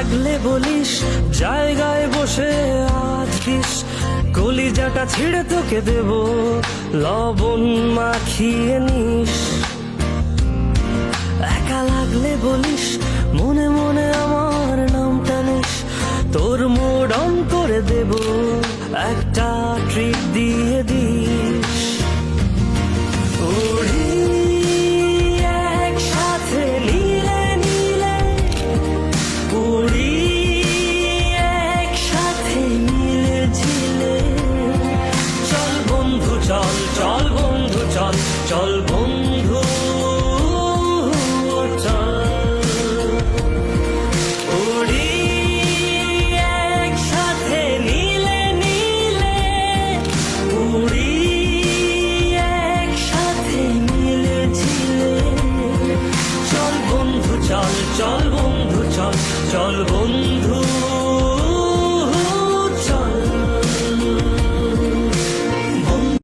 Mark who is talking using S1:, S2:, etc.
S1: লাগলে বলিস, জায়গায় বসে আছিস, কলিজাটা ছিঁড়ে তোকে দেব, লবণ মাখিয়ে নিস। একা লাগলে বলিস, মনে মনে আমার নামটা নিস, তোর মুড অন করে দেব, একটা ট্রিট দিয়ে দিস। উড়ি একসাথে নীলে নীলে, উড়ি একসাথে নীলে ঝিলে। চল বন্ধু চল, চল বন্ধু চল, চল বন্ধু চল। উড়ি একসাথে নীলে নীলে, উড়ি একসাথে নীলে ঝিলে। চল বন্ধু চল, চল বন্ধু চল, চল বন্ধু